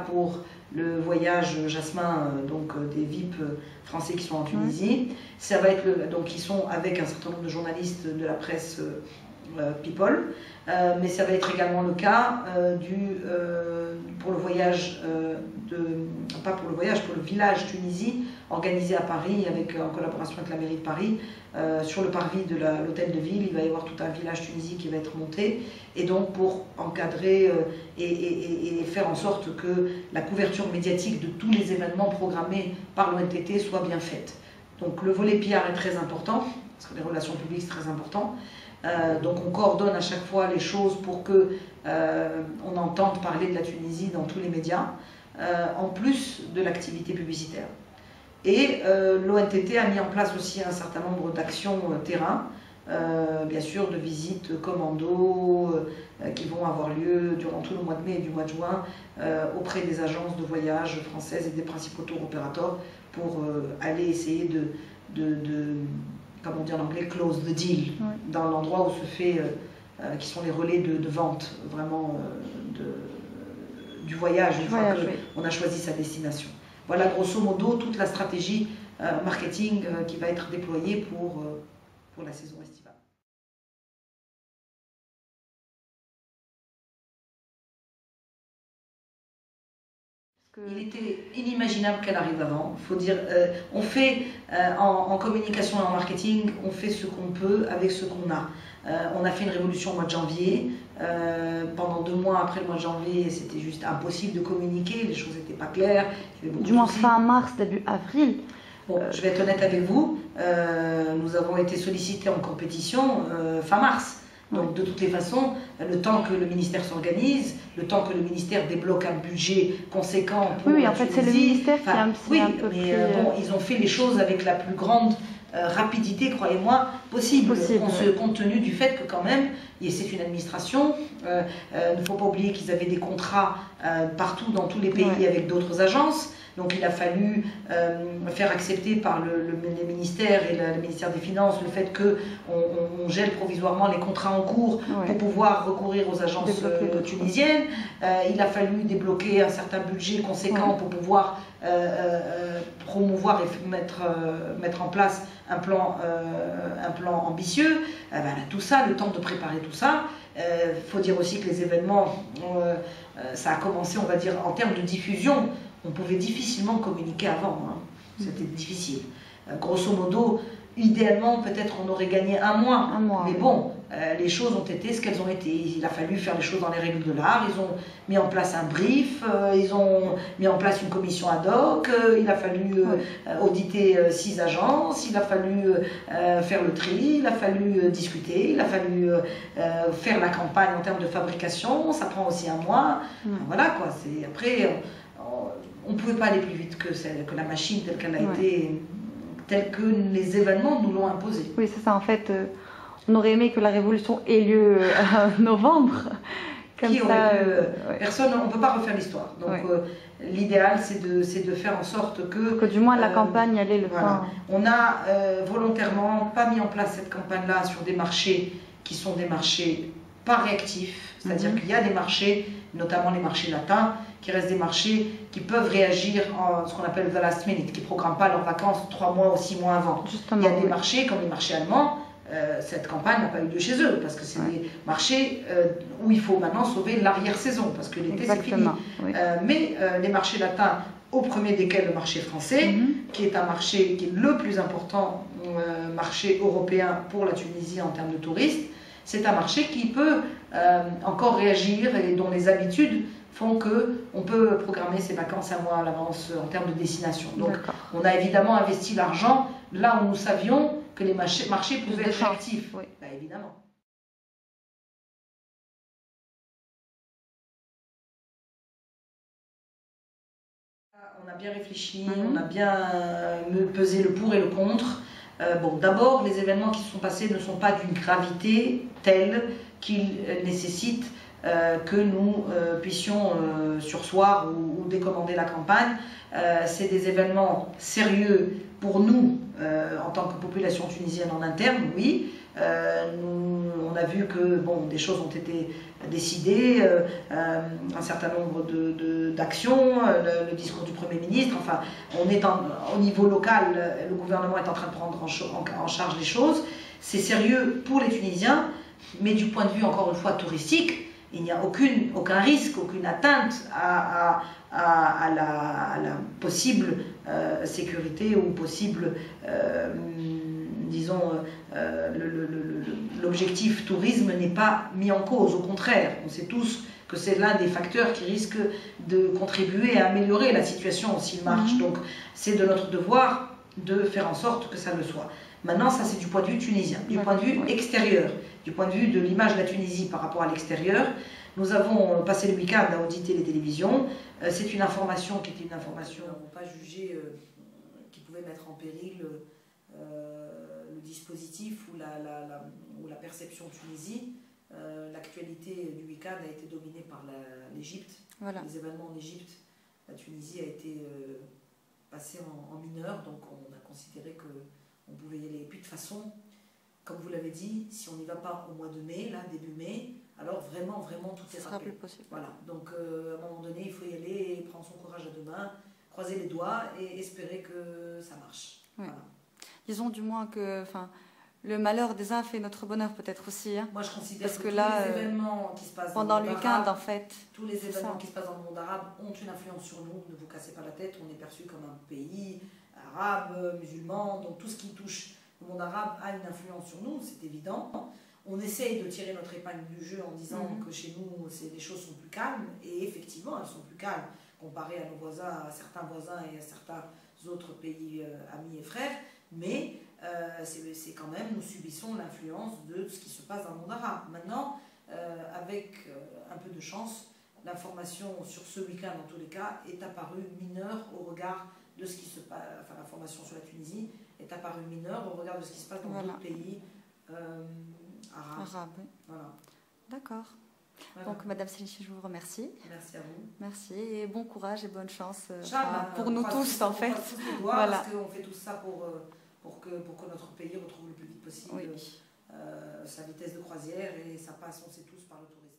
pour le voyage Jasmin, donc des VIP français qui sont en Tunisie. Ça va être donc ils sont avec un certain nombre de journalistes de la presse People, mais ça va être également le cas pour le voyage pas pour le voyage, pour le village Tunisie organisé à Paris en collaboration avec la mairie de Paris. Sur le parvis de l'hôtel de ville, il va y avoir tout un village Tunisie qui va être monté, et donc pour encadrer et faire en sorte que la couverture médiatique de tous les événements programmés par l'ONTT soit bien faite. Donc le volet PR est très important, parce que les relations publiques c'est très important. Donc on coordonne à chaque fois les choses pour que on entende parler de la Tunisie dans tous les médias, en plus de l'activité publicitaire. Et l'ONTT a mis en place aussi un certain nombre d'actions terrain, bien sûr de visites commando qui vont avoir lieu durant tout le mois de mai et du mois de juin auprès des agences de voyage françaises et des principaux tour opérateurs pour aller essayer comme on dit en anglais, close the deal, dans l'endroit où se fait, qui sont les relais de vente vraiment du voyage, une fois qu'on a choisi sa destination. Voilà grosso modo toute la stratégie marketing qui va être déployée pour la saison estivale. Il était inimaginable qu'elle arrive avant. Faut dire, on fait en communication et en marketing, on fait ce qu'on peut avec ce qu'on a. On a fait une révolution au mois de janvier. Pendant 2 mois après le mois de janvier, c'était juste impossible de communiquer. Les choses n'étaient pas claires. Du moins fin mars, début avril. Bon, je vais être honnête avec vous. Nous avons été sollicités en compétition fin mars. Donc de toutes les façons, le temps que le ministère s'organise, le temps que le ministère débloque un budget conséquent pour en fait c'est le ministère qui a un peu mais bon, ils ont fait les choses avec la plus grande rapidité, croyez-moi, possible. Compte tenu du fait que quand même, c'est une administration, il ne faut pas oublier qu'ils avaient des contrats partout dans tous les pays avec d'autres agences. Donc il a fallu faire accepter par les ministères et le ministère des Finances le fait qu'on gèle provisoirement les contrats en cours pour pouvoir recourir aux agences tunisiennes. Il a fallu débloquer un certain budget conséquent pour pouvoir promouvoir et mettre en place un plan ambitieux. Tout ça, le temps de préparer tout ça. Faut dire aussi que les événements, ça a commencé, on va dire, en termes de diffusion. On pouvait difficilement communiquer avant, c'était difficile. Grosso modo, idéalement, peut-être on aurait gagné un mois. Mais bon, les choses ont été ce qu'elles ont été. Il a fallu faire les choses dans les règles de l'art. Ils ont mis en place un brief, ils ont mis en place une commission ad hoc, il a fallu auditer 6 agences, il a fallu faire le tri, il a fallu discuter, il a fallu faire la campagne en termes de fabrication. Ça prend aussi un mois. Voilà quoi. Après, on ne pouvait pas aller plus vite que la machine telle qu'elle a été, telle que les événements nous l'ont imposé. Oui, c'est ça. En fait, on aurait aimé que la révolution ait lieu en novembre. Personne, on ne peut pas refaire l'histoire. Donc l'idéal, c'est de faire en sorte que du moins la campagne allait le temps. On n'a volontairement pas mis en place cette campagne-là sur des marchés qui sont des marchés pas réactifs. C'est-à-dire qu'il y a des marchés, notamment les marchés latins, qui restent des marchés qui peuvent réagir en ce qu'on appelle the last minute, qui ne programment pas leurs vacances 3 mois ou 6 mois avant. Justement, il y a des marchés, comme les marchés allemands, cette campagne n'a pas eu lieu chez eux, parce que c'est des marchés où il faut maintenant sauver l'arrière-saison, parce que l'été c'est fini. Mais les marchés latins, au premier desquels le marché français, qui est un marché qui est le plus important marché européen pour la Tunisie en termes de touristes, c'est un marché qui peut encore réagir et dont les habitudes font qu'on peut programmer ses vacances 1 mois à l'avance en termes de destination. Donc on a évidemment investi l'argent là où nous savions que les marchés pouvaient être actifs. Évidemment. On a bien réfléchi, on a bien pesé le pour et le contre. D'abord, les événements qui se sont passés ne sont pas d'une gravité telle qu'ils nécessitent que nous puissions surseoir ou décommander la campagne. C'est des événements sérieux pour nous, en tant que population tunisienne en interne, oui. On a vu que bon, des choses ont été décidées, un certain nombre d'actions, le discours du Premier ministre, enfin, on est au niveau local, le gouvernement est en train de prendre en charge les choses. C'est sérieux pour les Tunisiens, mais du point de vue, encore une fois, touristique, il n'y a aucun risque, aucune atteinte à la possible sécurité ou possible, disons, l'objectif tourisme n'est pas mis en cause, au contraire. On sait tous que c'est l'un des facteurs qui risque de contribuer à améliorer la situation s'il marche. Donc c'est de notre devoir de faire en sorte que ça le soit. Maintenant, ça c'est du point de vue tunisien, du point de vue extérieur, du point de vue de l'image de la Tunisie par rapport à l'extérieur. Nous avons passé le week-end à auditer les télévisions. C'est une information qui était une information, on n'a pas jugé qui pouvait mettre en péril le dispositif ou la perception de Tunisie. L'actualité du week-end a été dominée par l'Égypte. Voilà. Les événements en Égypte, la Tunisie a été passée en mineur, donc on a considéré qu'on pouvait y aller. Et puis de toute façon, comme vous l'avez dit, si on n'y va pas au mois de mai, là, début mai, alors vraiment, tout est rappelé. Voilà, donc à un moment donné, il faut y aller, prendre son courage à deux mains, croiser les doigts et espérer que ça marche. Oui. Voilà. Disons du moins que le malheur des uns fait notre bonheur peut-être aussi. Hein. Moi je considère que tous les événements qui se passent pendant le week-end en fait. Tous les événements qui se passent dans le monde arabe ont une influence sur nous, ne vous cassez pas la tête, on est perçu comme un pays arabe, musulman, donc tout ce qui touche le monde arabe a une influence sur nous, c'est évident. On essaye de tirer notre épingle du jeu en disant que chez nous les choses sont plus calmes, et effectivement elles sont plus calmes comparées à nos voisins, à certains voisins et à certains autres pays amis et frères, mais c'est quand même, nous subissons l'influence de ce qui se passe dans le monde arabe. Maintenant, avec un peu de chance, l'information sur ce week-end, en tous les cas, est apparue mineure au regard de ce qui se passe, enfin l'information sur la Tunisie est apparue mineure au regard de ce qui se passe dans d'autres pays arabes. Voilà. D'accord. Voilà. Donc, Madame Selichi, je vous remercie. Merci à vous. Merci et bon courage et bonne chance pour nous tous, en fait. Voilà. Parce qu'on fait tout ça pour que notre pays retrouve le plus vite possible sa vitesse de croisière et ça passe, on sait tous, par le tourisme.